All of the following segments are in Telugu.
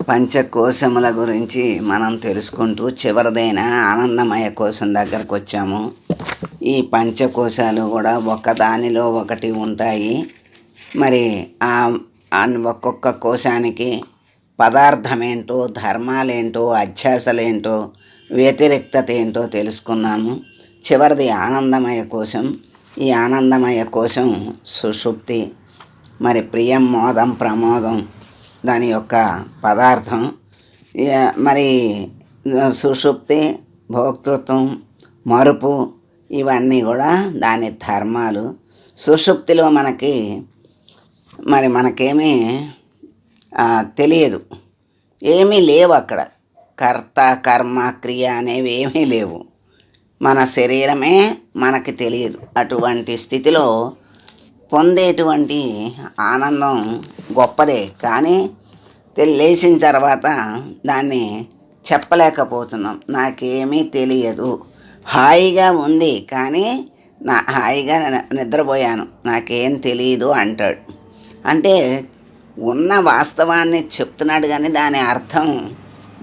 పంచకోశముల గురించి మనం తెలుసుకుంటూ చివరిదైన ఆనందమయ కోశం దగ్గరకు వచ్చాము. ఈ పంచకోశాలు కూడా ఒకదానిలో ఒకటి ఉంటాయి. మరి ఒక్కొక్క కోశానికి పదార్థమేంటో, ధర్మాలేంటో, అధ్యాసలేంటో, వ్యతిరేక్తత ఏంటో తెలుసుకున్నాము. చివరిది ఆనందమయ కోశం. ఈ ఆనందమయ కోశం సుషుప్తి. మరి ప్రియం, మోదం, ప్రమోదం దాని యొక్క పదార్థం. మరి సుషుప్తి, భోక్తృత్వం, మరుపు ఇవన్నీ కూడా దాని ధర్మాలు. సుషుప్తిలో మనకేమీ తెలియదు, ఏమీ లేవు. అక్కడ కర్త, కర్మ, క్రియ అనేవి ఏమీ లేవు. మన శరీరమే మనకి తెలియదు. అటువంటి స్థితిలో పొందేటువంటి ఆనందం గొప్పదే, కానీ లేచిన తర్వాత దాన్ని చెప్పలేకపోతున్నాం. నాకేమీ తెలియదు, హాయిగా ఉంది కానీ హాయిగా నిద్రపోయాను, నాకేం తెలియదు అంటాడు. అంటే ఉన్న వాస్తవాన్ని చెప్తున్నాడు, కానీ దాని అర్థం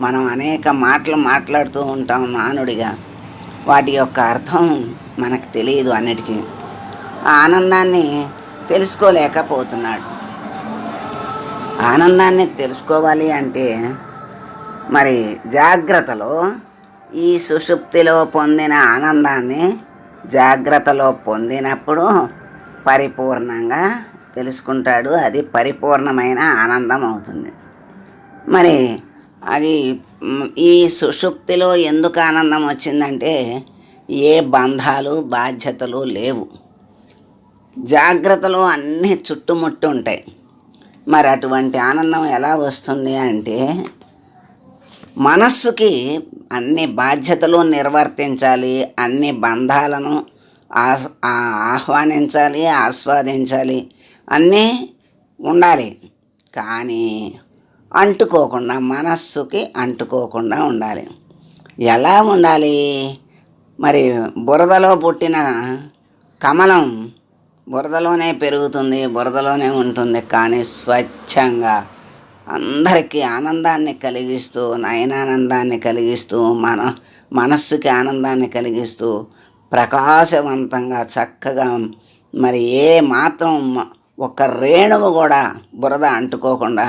మనం అనేక మాటలు మాట్లాడుతూ ఉంటాం నానుడిగా. వాటి యొక్క అర్థం మనకు తెలియదు. అన్నిటికీ ఆనందాన్ని తెలుసుకోలేకపోతున్నాడు. ఆనందాన్ని తెలుసుకోవాలి అంటే మరి జాగ్రత్తలో ఈ సుషుప్తిలో పొందిన ఆనందాన్ని జాగ్రత్తలో పొందినప్పుడు పరిపూర్ణంగా తెలుసుకుంటాడు. అది పరిపూర్ణమైన ఆనందం అవుతుంది. మరి అది ఈ సుషుప్తిలో ఎందుకు ఆనందం వచ్చిందంటే ఏ బంధాలు, బాధ్యతలు లేవు. జాగ్రత్తలో అన్నీ చుట్టుముట్టు ఉంటాయి. మరి అటువంటి ఆనందం ఎలా వస్తుంది అంటే మనస్సుకి అన్ని బాధ్యతలు నిర్వర్తించాలి, అన్ని బంధాలను ఆహ్వానించాలి, ఆస్వాదించాలి, అన్నీ ఉండాలి. కానీ అంటుకోకుండా, మనస్సుకి అంటుకోకుండా ఉండాలి. ఎలా ఉండాలి? మరి బురదలో పుట్టిన కమలం బురదలోనే పెరుగుతుంది, బురదలోనే ఉంటుంది. కానీ స్వచ్ఛంగా అందరికీ ఆనందాన్ని కలిగిస్తూ, నయనానందాన్ని కలిగిస్తూ, మనస్సుకి ఆనందాన్ని కలిగిస్తూ, ప్రకాశవంతంగా చక్కగా మరి ఏ మాత్రం ఒక రేణువు కూడా బురద అంటుకోకుండా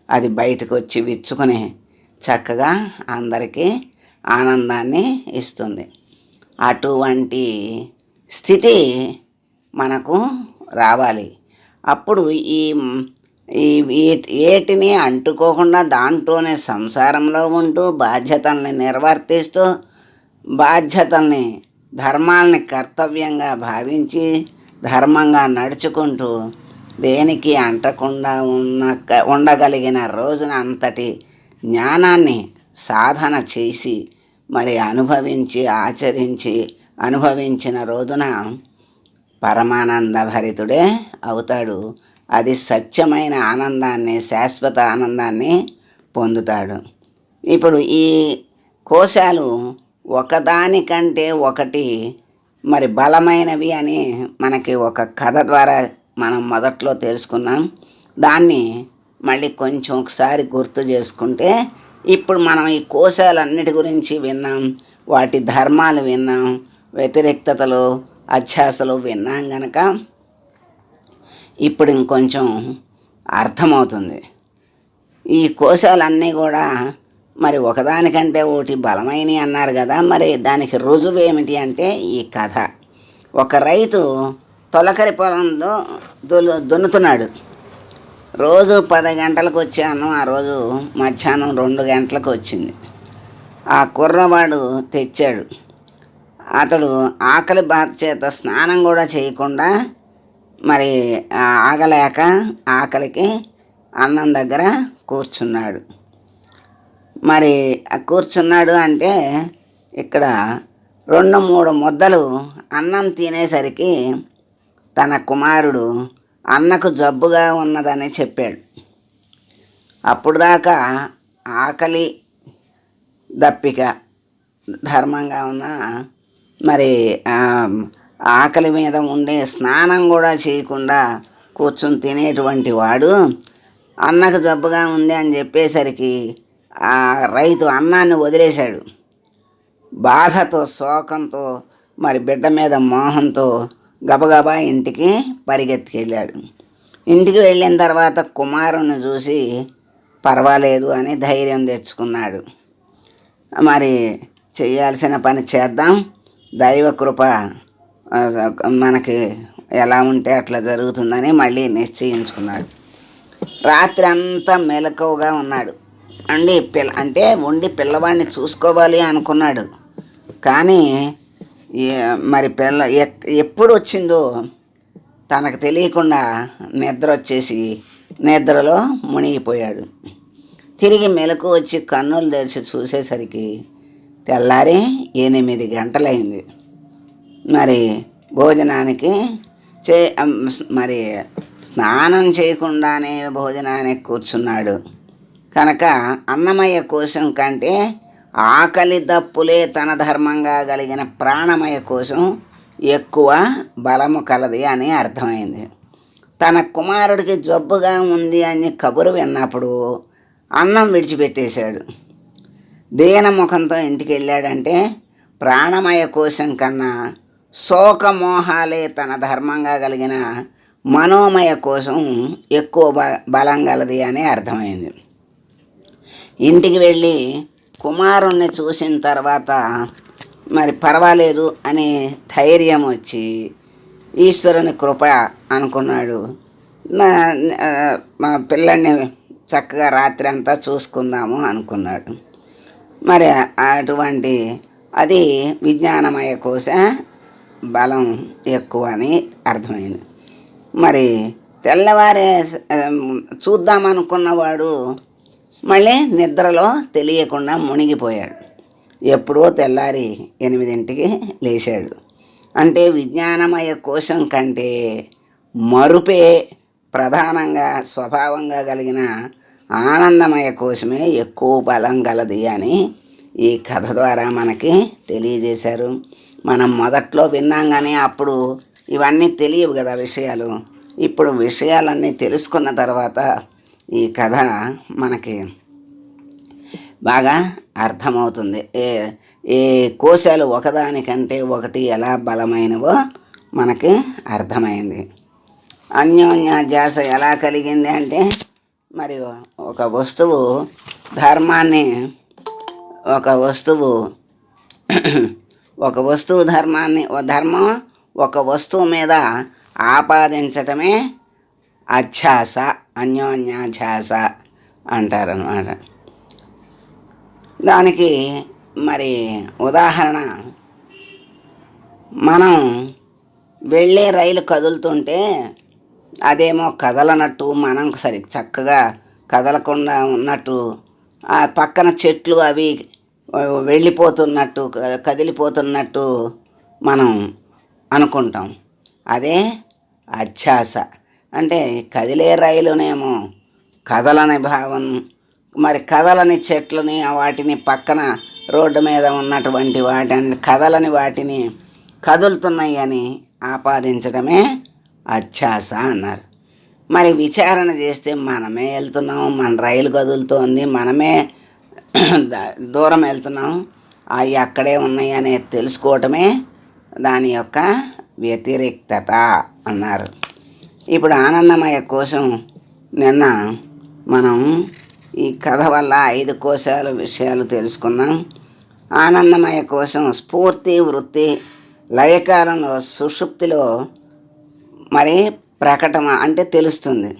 అది బయటకు వచ్చి విచ్చుకొని చక్కగా అందరికీ ఆనందాన్ని ఇస్తుంది. అటువంటి స్థితి మనకు రావాలి. అప్పుడు ఏటిని అంటుకోకుండా దాంట్లోనే సంసారంలో ఉంటూ బాధ్యతల్ని నిర్వర్తిస్తూ, బాధ్యతల్ని, ధర్మాల్ని కర్తవ్యంగా భావించి ధర్మంగా నడుచుకుంటూ దేనికి అంటకుండా ఉండగలిగిన రోజున అంతటి జ్ఞానాన్ని సాధన చేసి మరి అనుభవించి, ఆచరించి, అనుభవించిన రోజున పరమానంద భరితుడే అవుతాడు. అది సత్యమైన ఆనందాన్ని, శాశ్వత ఆనందాన్ని పొందుతాడు. ఇప్పుడు ఈ కోశాలు ఒకదానికంటే ఒకటి మరి బలమైనవి అని మనకి ఒక కథ ద్వారా మనం మొదట్లో తెలుసుకున్నాం. దాన్ని మళ్ళీ కొంచెం ఒకసారి గుర్తు చేసుకుంటే ఇప్పుడు మనం ఈ కోశాలన్నిటి గురించి విన్నాం, వాటి ధర్మాలు విన్నాం, వ్యతిరేక్తతలు, అధ్యాసలు విన్నాం గనక ఇప్పుడు ఇంకొంచెం అర్థమవుతుంది. ఈ కోశాలన్నీ కూడా మరి ఒకదానికంటే ఒకటి బలమైనవి అన్నారు కదా. మరి దానికి రుజువు ఏమిటి అంటే ఈ కథ. ఒక రైతు తొలకరి పొలంలో దున్నుతున్నాడు. రోజు 10 గంటలకు వచ్చాను, ఆ రోజు మధ్యాహ్నం 2 గంటలకు వచ్చింది. ఆ కుర్రవాడు తెచ్చాడు. అతడు ఆకలి బాధ చేత స్నానం కూడా చేయకుండా మరి ఆగలేక ఆకలికి అన్నం దగ్గర కూర్చున్నాడు. మరి కూర్చున్నాడు అంటే ఇక్కడ 2-3 ముద్దలు అన్నం తినేసరికి తన కుమారుడు అన్నకు జబ్బుగా ఉన్నదని చెప్పాడు. అప్పుడు దాకా ఆకలి దప్పిక ధర్మంగా ఉన్న మరి ఆకలి మీద ఉండే స్నానం కూడా చేయకుండా కూర్చుని తినేటువంటి వాడు అన్నకు జబ్బుగా ఉంది అని చెప్పేసరికి ఆ రైతు అన్నాన్ని వదిలేశాడు. బాధతో, శోకంతో, మరి బిడ్డ మీద మోహంతో గబగబా ఇంటికి పరిగెత్తుకెళ్ళాడు. ఇంటికి వెళ్ళిన తర్వాత కుమారుని చూసి పర్వాలేదు అని ధైర్యం తెచ్చుకున్నాడు. మరి చేయాల్సిన పని చేద్దాం, దైవ కృప మనకి ఎలా ఉంటే అట్లా జరుగుతుందని మళ్ళీ నిశ్చయించుకున్నాడు. రాత్రి అంతా మెలకువగా ఉన్నాడు. ఉండి పిల్లవాడిని చూసుకోవాలి అనుకున్నాడు. కానీ మరి ఎప్పుడు వచ్చిందో తనకు తెలియకుండా నిద్ర వచ్చేసి నిద్రలో మునిగిపోయాడు. తిరిగి మెలకు వచ్చి కన్నులు తెరిచి చూసేసరికి తెల్లారి 8 గంటలైంది. మరి భోజనానికి మరి స్నానం చేయకుండానే భోజనానికి కూర్చున్నాడు కనుక అన్నమయ కోశం కంటే ఆకలి దప్పులే తన ధర్మంగా కలిగిన ప్రాణమయ కోశం ఎక్కువ బలము కలది అని అర్థమైంది. తన కుమారుడికి జబ్బుగా ఉంది అని కబురు విన్నప్పుడు అన్నం విడిచిపెట్టేశాడు. దీనముఖంతో ఇంటికి వెళ్ళాడంటే ప్రాణమయ కోశం కన్నా శోకమోహాలే తన ధర్మంగా కలిగిన మనోమయ కోశం ఎక్కువ బలం గలది అని అర్థమైంది. ఇంటికి వెళ్ళి కుమారుణ్ణి చూసిన తర్వాత మరి పర్వాలేదు అని ధైర్యం వచ్చి ఈశ్వరుని కృప అనుకున్నాడు. మా పిల్లల్ని చక్కగా రాత్రి అంతా చూసుకుందాము అనుకున్నాడు. మరి అటువంటి అది విజ్ఞానమయ కోశ బలం ఎక్కువ అని అర్థమైంది. మరి తెల్లవారే చూద్దామనుకున్నవాడు మళ్ళీ నిద్రలో తెలియకుండా మునిగిపోయాడు. ఎప్పుడో తెల్లారి 8 లేచాడు. అంటే విజ్ఞానమయ కోశం కంటే మరుపే ప్రధానంగా స్వభావంగా కలిగిన ఆనందమయ కోశమే ఎక్కువ బలం గలది అని ఈ కథ ద్వారా మనకి తెలియజేశారు. మనం మొదట్లో విన్నాం కానీ అప్పుడు ఇవన్నీ తెలియవు కదా విషయాలు. ఇప్పుడు విషయాలన్నీ తెలుసుకున్న తర్వాత ఈ కథ మనకి బాగా అర్థమవుతుంది. ఏ కోశాలు ఒకదానికంటే ఒకటి ఎలా బలమైనవో మనకి అర్థమైంది. అన్యోన్యాధ్యాస ఎలా కలిగింది అంటే మరి ఒక వస్తువు ధర్మాన్ని ధర్మం ఒక వస్తువు మీద ఆపాదించటమే అధ్యాస, అన్యోన్యాధ్యాస అంటారనమాట. దానికి మరి ఉదాహరణ, మనం వెళ్ళే రైలు కదులుతుంటే అదేమో కదలనట్టు, మనం చక్కగా కదలకుండా ఉన్నట్టు, ఆ పక్కన చెట్లు అవి వెళ్ళిపోతున్నట్టు, కదిలిపోతున్నట్టు మనం అనుకుంటాం. అదే అధ్యాస. అంటే కదిలే రైలునేమో కదలని భావం, మరి కదలని చెట్లని వాటిని పక్కన రోడ్డు మీద ఉన్నటువంటి వాటిని కదులుతున్నాయి అని ఆపాదించడమే అధ్యాస అన్నారు. మరి విచారణ చేస్తే మనమే వెళ్తున్నాం, మన రైలు కదులుతోంది, మనమే దూరం వెళ్తున్నాం, అవి అక్కడే ఉన్నాయి అనేది తెలుసుకోవటమే దాని యొక్క వ్యతిరేక్తత అన్నారు. ఇప్పుడు ఆనందమయ కోశం నిన్న మనం ఈ కథ వల్ల 5 కోశాల విషయాలు తెలుసుకున్నాం. ఆనందమయ కోశం స్ఫూర్తి, వృత్తి, లయకాలంలో సుషుప్తిలో మరి ప్రకటన అంటే తెలుస్తుంది.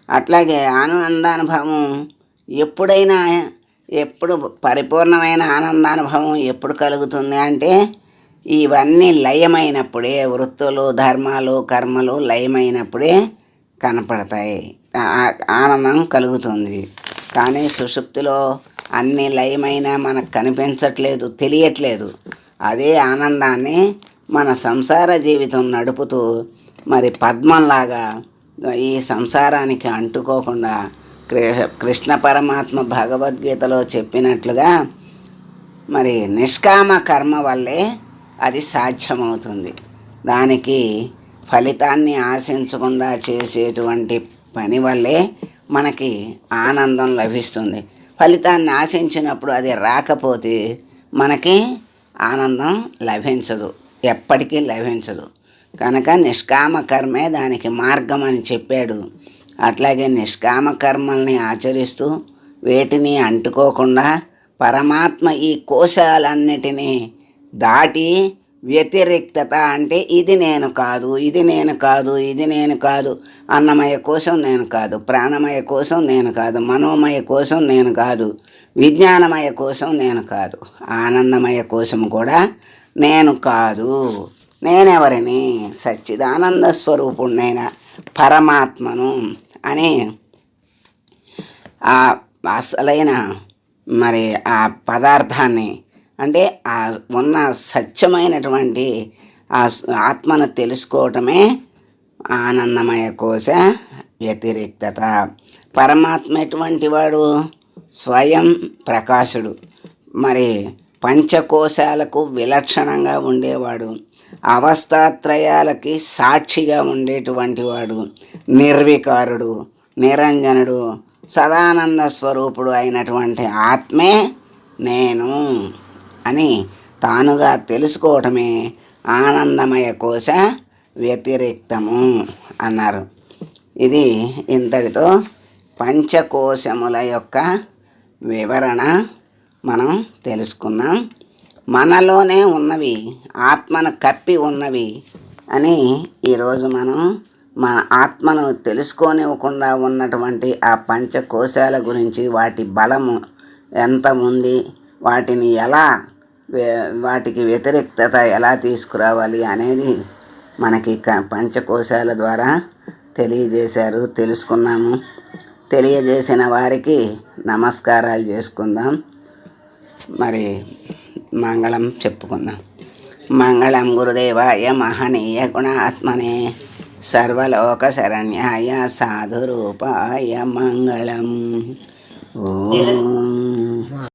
అట్లాగే ఆనందానుభవం ఎప్పుడు పరిపూర్ణమైన ఆనందానుభవం ఎప్పుడు కలుగుతుంది అంటే ఇవన్నీ లయమైనప్పుడే, వృత్తులు, ధర్మాలు, కర్మలు లయమైనప్పుడే కనపడతాయి, ఆనందం కలుగుతుంది. కానీ సుషుప్తిలో అన్ని లయమైనా మనకు కనిపించట్లేదు, తెలియట్లేదు. అదే ఆనందాన్ని మన సంసార జీవితం నడుపుతూ మరి పద్మంలాగా ఈ సంసారానికి అంటుకోకుండా కృష్ణ పరమాత్మ భగవద్గీతలో చెప్పినట్లుగా మరి నిష్కామ కర్మ వల్లే అది సాధ్యమవుతుంది. దానికి ఫలితాన్ని ఆశించకుండా చేసేటువంటి పని వల్లే మనకి ఆనందం లభిస్తుంది. ఫలితాన్ని ఆశించినప్పుడు అది రాకపోతే మనకి ఆనందం లభించదు, ఎప్పటికీ లభించదు. కనుక నిష్కామ కర్మే దానికి మార్గం అని చెప్పాడు. అట్లాగే నిష్కామ కర్మల్ని ఆచరిస్తూ వేటిని అంటుకోకుండా పరమాత్మ ఈ కోశాలన్నిటినీ దాటి వ్యతిరిక్తత అంటే ఇది నేను కాదు, ఇది నేను కాదు, ఇది నేను కాదు, అన్నమయ కోసం నేను కాదు, ప్రాణమయ కోసం నేను కాదు, మనోమయ కోసం నేను కాదు, విజ్ఞానమయ కోసం నేను కాదు, ఆనందమయ కోసం కూడా నేను కాదు. నేనెవరిని? సచ్చిదానంద స్వరూపుణ్ణైన పరమాత్మను అని ఆ అసలైన మరి ఆ పదార్థాన్ని అంటే ఆ ఉన్న సత్యమైనటువంటి ఆ ఆత్మను తెలుసుకోవటమే ఆనందమయ కోశ వ్యతిరిక్తత. పరమాత్మ ఎటువంటి వాడు? స్వయం ప్రకాశుడు, మరి పంచకోశాలకు విలక్షణంగా ఉండేవాడు, అవస్థాత్రయాలకి సాక్షిగా ఉండేటువంటి వాడు, నిర్వికారుడు, నిరంజనుడు, సదానంద స్వరూపుడు అయినటువంటి ఆత్మే నేను అని తానుగా తెలుసుకోవటమే ఆనందమయ కోశ వ్యతిరిక్తము అన్నారు. ఇది ఇంతటితో పంచకోశముల యొక్క వివరణ మనం తెలుసుకున్నాం. మనలోనే ఉన్నవి, ఆత్మను కప్పి ఉన్నవి అని ఈరోజు మనం మన ఆత్మను తెలుసుకోనివ్వకుండా ఉన్నటువంటి ఆ పంచకోశాల గురించి, వాటి బలము ఎంత ఉంది, వాటిని ఎలా వాటికి వ్యతిరేక్తత ఎలా తీసుకురావాలి అనేది మనకి పంచకోశాల ద్వారా తెలియజేశారు, తెలుసుకున్నాము. తెలియజేసిన వారికి నమస్కారాలు చేసుకుందాం. మరి మంగళం చెప్పుకుందాం. మంగళం గురుదేవాయ మహనీయ గుణాత్మనే సర్వలోక శరణ్యాయ సాధురూపాయ మంగళం. ఓం